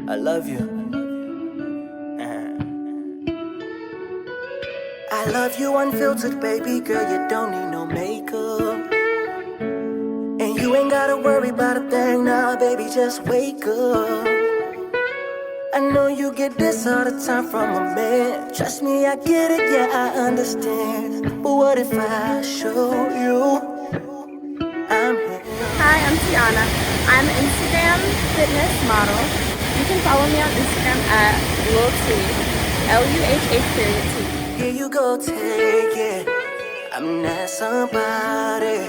I love you. I love you unfiltered, baby girl, you don't need no makeup. And you ain't gotta worry about a thing now, baby, just wake up. I know you get this all the time from a man. Trust me, I get it, yeah, I understand. But what if I show you I'm here? Hi, I'm Tyana. I'm an Instagram fitness model. You can follow me on Instagram at LUHH_T. Here you go, take it. I'm not somebody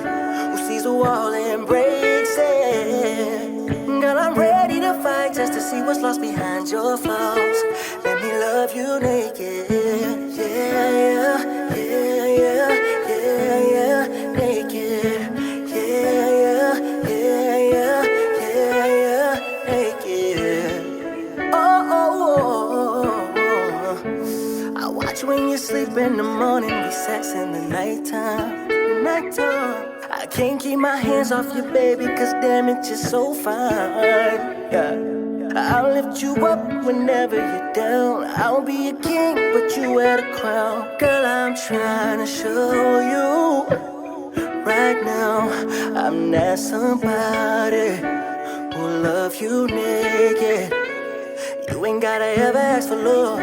who sees a wall and breaks it. Girl, I'm ready to fight just to see what's lost behind your flaws. Let me love you naked. Yeah, yeah, yeah, yeah, yeah, yeah, naked. Yeah, yeah, yeah, yeah, yeah, yeah, naked. Oh, oh, oh, oh. I watch when you sleep in the morning, we sex in the nighttime. I can't keep my hands off you, baby, cause damn it, you're so fine. Yeah. I'll lift you up whenever you're down. I'll be a king, but you wear the crown. Girl, I'm trying to show you right now I'm not somebody who love you naked. You ain't gotta ever ask for love.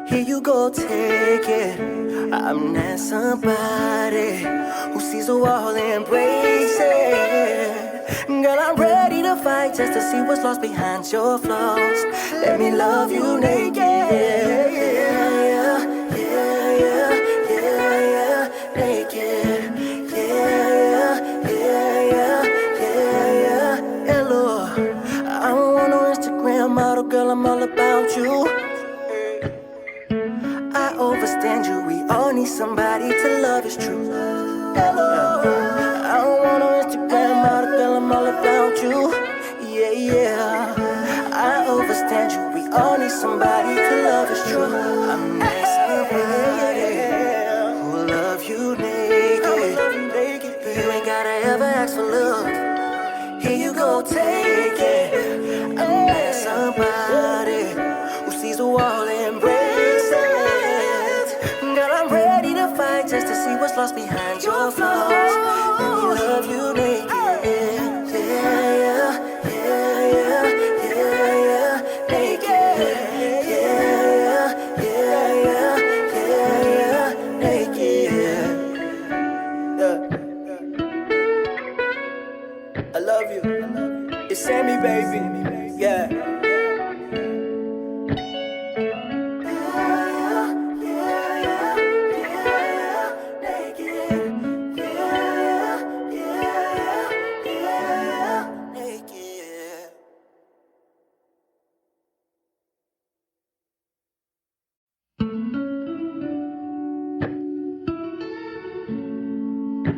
Here you go, take it. I'm not somebody who sees a wall and breaks it. Girl, I'm ready to fight just to see what's lost behind your flaws. Let me love you naked. Yeah, yeah, yeah, yeah, yeah, yeah, naked. Yeah, yeah, yeah, yeah, yeah. Hello, I don't want no Instagram model, girl, I'm all about you. I overstand you, we all need somebody to love, is true. Hello, I don't want no Instagram model, girl, I'm all about you. Yeah, yeah, I overstand you, we all need somebody to love, is true. I'm not somebody who'll love you naked. You ain't gotta ever ask for love. Here you go, take it. I'm not somebody who sees a wall and breaks it. Girl, I'm ready to fight just to see what's lost behind your flaws. Let me love you naked. Yeah, yeah, yeah, yeah, yeah, naked. Yeah, yeah, yeah, yeah, yeah, naked. I love you. It's Sammy, baby. Yeah.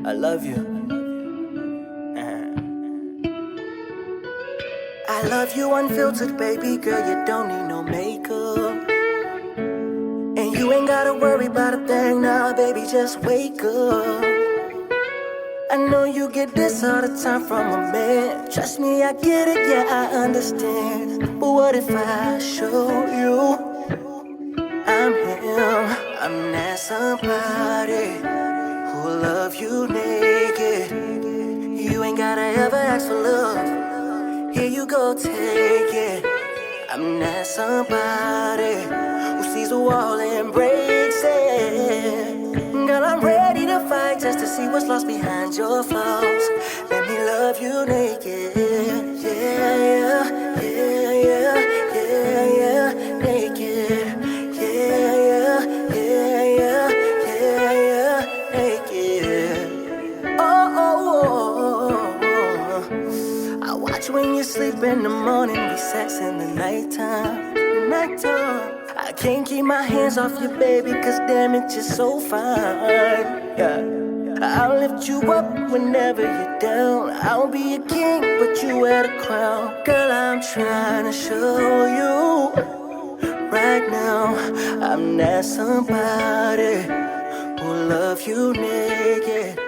I love you. I love you unfiltered, baby girl, you don't need no makeup. And you ain't gotta worry about a thing now, baby, just wake up. I know you get this all the time from a man. Trust me, I get it, yeah, I understand. But what if I show you I'm him? I'm not somebody who'll love you naked. You ain't gotta ever ask for love. Here you go, take it. I'm not somebody who sees a wall and breaks it. Girl, I'm ready to fight just to see what's lost behind your flaws. Let me love you naked. Yeah, yeah, yeah, yeah, yeah, yeah, naked. Yeah, yeah, yeah, yeah, yeah, yeah, naked. Oh, oh, oh, oh. I watch when you sleep in the morning, we sex in the nighttime. I can't keep my hands off you, baby, cause damn it, you're so fine. Yeah. I'll lift you up whenever you're down. I'll be a king, but you wear the crown. Girl, I'm trying to show you right now I'm not somebody who'll love you naked.